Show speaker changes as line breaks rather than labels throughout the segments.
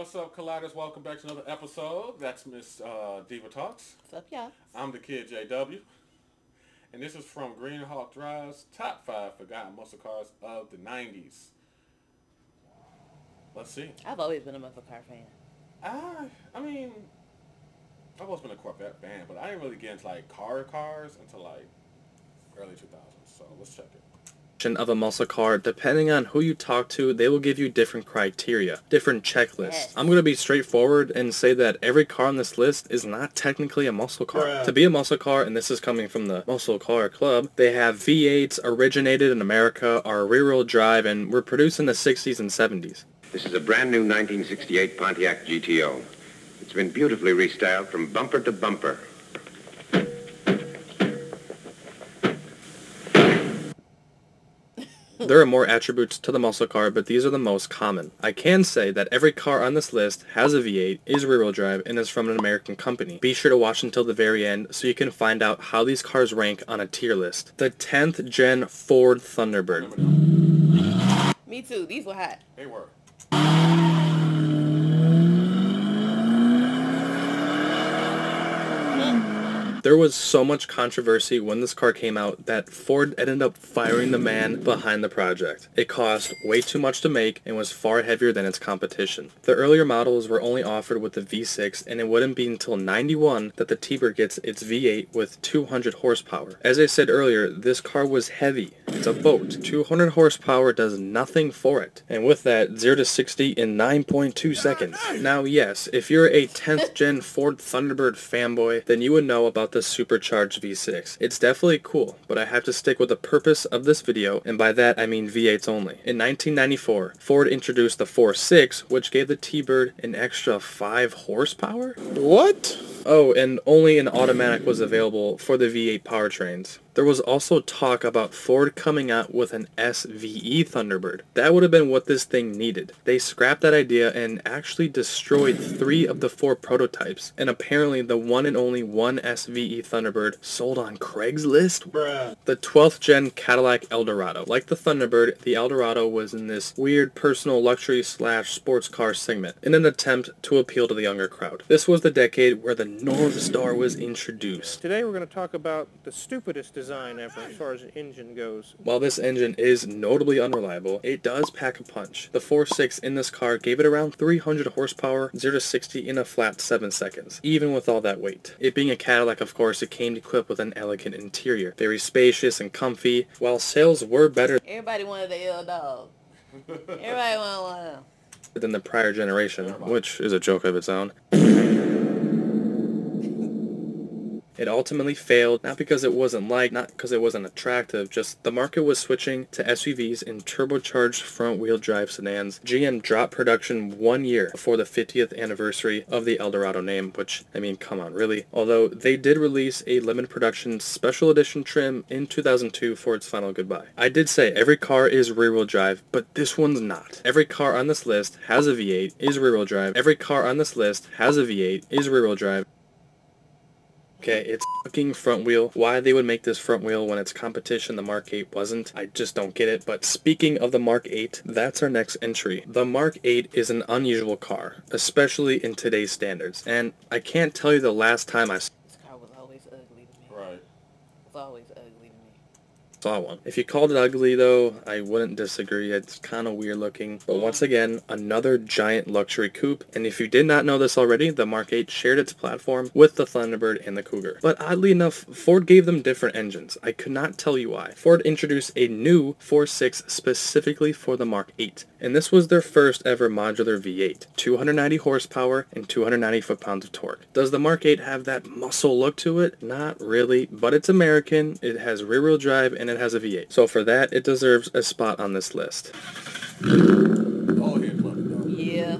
What's up, Colliders? Welcome back to another episode. That's Miss Diva Talks.
What's up, y'all?
I'm the kid JW. And this is from Green Hawk Drive's Top 5 Forgotten Muscle Cars of the 90s. Let's see.
I've always been a muscle car fan.
I mean, I've always been a Corvette fan, but I didn't really get into like cars until like early 2000s. So let's check it.
Of a muscle car, depending on who you talk to, they will give you different criteria, different checklists.
Yes.
I'm going to be straightforward and say that every car on this list is not technically a muscle car.
Bruh.
To be a muscle car, and this is coming from the Muscle Car Club, they have V8s, originated in America, are rear-wheel drive, and were produced in the 60s and 70s.
This is a brand new 1968 Pontiac GTO. It's been beautifully restyled from bumper to bumper.
There are more attributes to the muscle car, but these are the most common. I can say that every car on this list has a V8, is rear-wheel drive, and is from an American company. Be sure to watch until the very end so you can find out how these cars rank on a tier list. The 10th gen Ford Thunderbird.
Me too. These were hot.
They were.
There was so much controversy when this car came out that Ford ended up firing the man behind the project. It cost way too much to make and was far heavier than its competition. The earlier models were only offered with the V6, and it wouldn't be until 91 that the T-Bird gets its V8 with 200 horsepower. As I said earlier, this car was heavy. It's a boat. 200 horsepower does nothing for it. And with that, 0 to 60 in 9.2 seconds. Now yes, if you're a 10th gen Ford Thunderbird fanboy, then you would know about the supercharged V6. It's definitely cool, but I have to stick with the purpose of this video, and by that I mean V8s only. In 1994, Ford introduced the 4.6, which gave the T-Bird an extra 5 horsepower?
What?
Oh, and only an automatic was available for the V8 powertrains. There was also talk about Ford coming out with an SVE Thunderbird. That would have been what this thing needed. They scrapped that idea and actually destroyed 3 of the 4 prototypes, and apparently the one and only one SVE Thunderbird sold on Craigslist?
Bruh.
The 12th gen Cadillac Eldorado. Like the Thunderbird, the Eldorado was in this weird personal luxury / sports car segment in an attempt to appeal to the younger crowd. This was the decade where the North Star was introduced.
Today we're going to talk about the stupidest design ever as far as the engine goes.
While this engine is notably unreliable, it does pack a punch. The 4.6 in this car gave it around 300 horsepower, 0 to 60 in a flat 7 seconds, even with all that weight. It being a Cadillac, of course, it came equipped with an elegant interior, very spacious and comfy. While sales were better
Everybody wanted the L dog. Everybody wanted one.
than the prior generation, which is a joke of its own, it ultimately failed, not because it wasn't liked, not because it wasn't attractive, just the market was switching to SUVs and turbocharged front-wheel drive sedans. GM dropped production 1 year before the 50th anniversary of the Eldorado name, which, I mean, come on, really? Although they did release a limited production special edition trim in 2002 for its final goodbye. I did say every car is rear-wheel drive, but this one's not. Every car on this list has a V8, is rear-wheel drive. Every car on this list has a V8, is rear-wheel drive. Okay, it's fucking front wheel. Why they would make this front wheel when its competition, the Mark 8, wasn't, I just don't get it. But speaking of the Mark 8, that's our next entry. The Mark 8 is an unusual car, especially in today's standards. And I can't tell you the last time I
This car was always ugly to me.
Right.
It was always ugly to me.
saw one. If you called it ugly though, I wouldn't disagree. It's kind of weird looking. But once again, another giant luxury coupe. And if you did not know this already, the Mark 8 shared its platform with the Thunderbird and the Cougar. But oddly enough, Ford gave them different engines. I could not tell you why. Ford introduced a new 4.6 specifically for the Mark 8. And this was their first ever modular V8. 290 horsepower and 290 foot-pounds of torque. Does the Mark 8 have that muscle look to it? Not really, but it's American, it has rear-wheel drive, and it has a V8. So for that, it deserves a spot on this list.
Oh, here's what we go.
Yeah.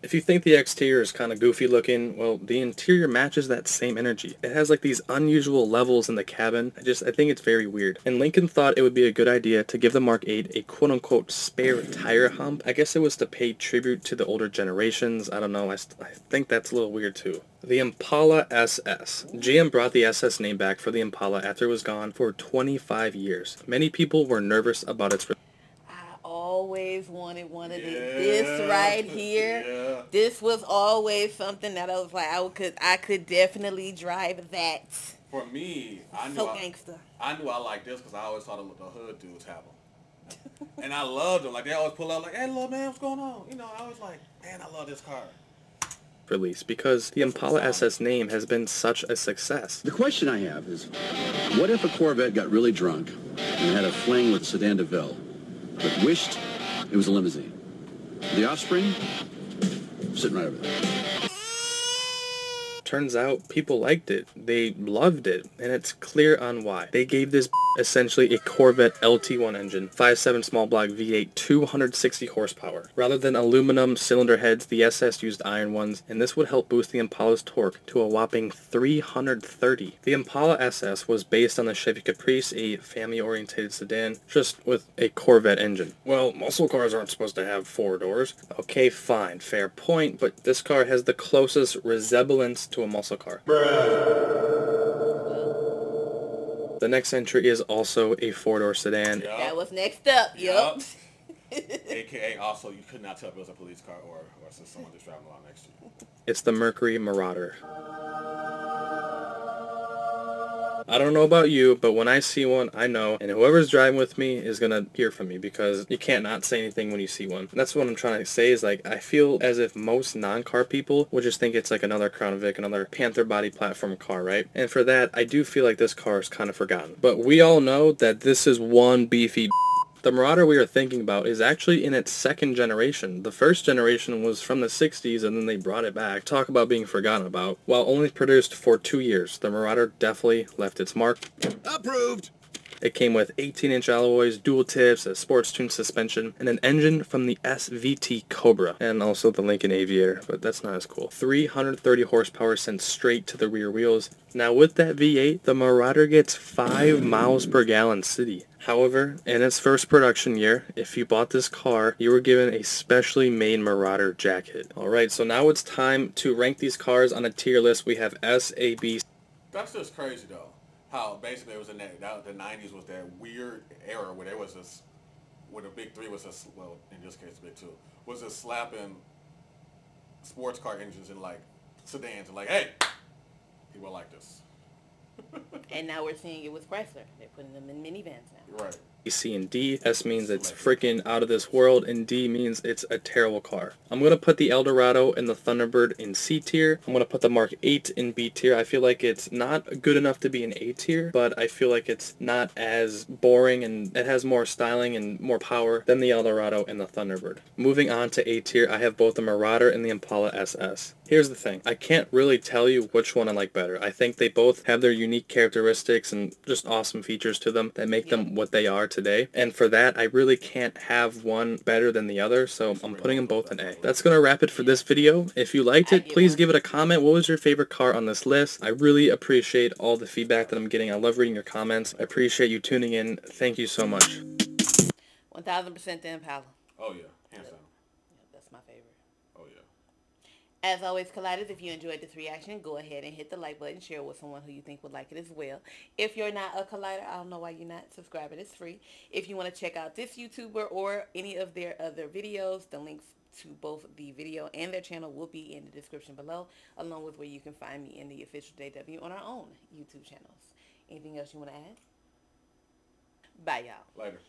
If you think the exterior is kind of goofy looking, well, the interior matches that same energy. It has like these unusual levels in the cabin. I think it's very weird. And Lincoln thought it would be a good idea to give the Mark 8 a quote-unquote spare tire hump. I guess it was to pay tribute to the older generations. I don't know. I think that's a little weird too. The Impala SS. GM brought the SS name back for the Impala after it was gone for 25 years. Many people were nervous about its
I always wanted one of these.
Yeah.
This right here,
Yeah.
this was always something that I was like, I could definitely drive that.
For me,
So gangster.
I knew I liked this because I always saw the hood dudes have them. And I loved them. Like, they always pull up like, hey, little man, what's going on? You know, I was like, man, I love this car.
release because the Impala SS name has been such a success.
The question I have is, what if a Corvette got really drunk and had a fling with a sedan DeVille, but wished it was a limousine? The offspring? Sitting right over there.
Turns out people liked it. They loved it, and it's clear on why. They gave this essentially a Corvette LT1 engine, 5.7 small block V8, 260 horsepower. Rather than aluminum cylinder heads, the SS used iron ones, and this would help boost the Impala's torque to a whopping 330. The Impala SS was based on the Chevy Caprice, a family-oriented sedan, just with a Corvette engine. Well, muscle cars aren't supposed to have 4 doors. Okay, fine, fair point, but this car has the closest resemblance to a muscle car. The next entry is also a 4-door sedan.
Yep.
That was next up. Yup.
AKA also, you could not tell if it was a police car or someone just driving along next to you.
It's the Mercury Marauder. I don't know about you, but when I see one, I know, and whoever's driving with me is gonna hear from me because you can't not say anything when you see one. And that's what I'm trying to say is, like, I feel as if most non-car people would just think it's like another Crown Vic, another Panther body platform car, right? And for that, I do feel like this car is kind of forgotten. But we all know that this is one beefy. The Marauder we are thinking about is actually in its 2nd generation. The 1st generation was from the 60s and then they brought it back. Talk about being forgotten about. While only produced for 2 years, the Marauder definitely left its mark.
Approved!
It came with 18-inch alloys, dual tips, a sports-tuned suspension, and an engine from the SVT Cobra, and also the Lincoln Aviator, but that's not as cool. 330 horsepower sent straight to the rear wheels. Now with that V8, the Marauder gets 5 miles per gallon city. However, in its first production year, if you bought this car, you were given a specially made Marauder jacket. Alright, so now it's time to rank these cars on a tier list. We have S, A, B.
That's just crazy, though. How basically it was in the 90s was that weird era where there was this, where the big 3 was well, in this case the big 2, was just slapping sports car engines in like sedans and like, hey, people like this.
And now we're seeing it with Chrysler. They're putting them in minivans now.
Right.
C and D. S means it's freaking out of this world, and D means it's a terrible car. I'm going to put the Eldorado and the Thunderbird in C tier. I'm going to put the Mark 8 in B tier. I feel like it's not good enough to be in A tier, but I feel like it's not as boring and it has more styling and more power than the Eldorado and the Thunderbird. Moving on to A tier, I have both the Marauder and the Impala SS. Here's the thing. I can't really tell you which one I like better. I think they both have their unique characteristics and just awesome features to them that make them what they are today. And for that, I really can't have one better than the other, so I'm putting them both in A. That's going to wrap it for this video. If you liked it, please give it a comment. What was your favorite car on this list? I really appreciate all the feedback that I'm getting. I love reading your comments. I appreciate you tuning in. Thank you so much.
1000% the Impala.
Oh, yeah. Hands down.
Yeah, that's my favorite.
Oh, yeah.
As always, Colliders, if you enjoyed this reaction, go ahead and hit the like button. Share it with someone who you think would like it as well. If you're not a Collider, I don't know why you're not subscribing. It's free. If you want to check out this YouTuber or any of their other videos, the links to both the video and their channel will be in the description below, along with where you can find me in the official JW on our own YouTube channels. Anything else you want to add? Bye, y'all.
Later.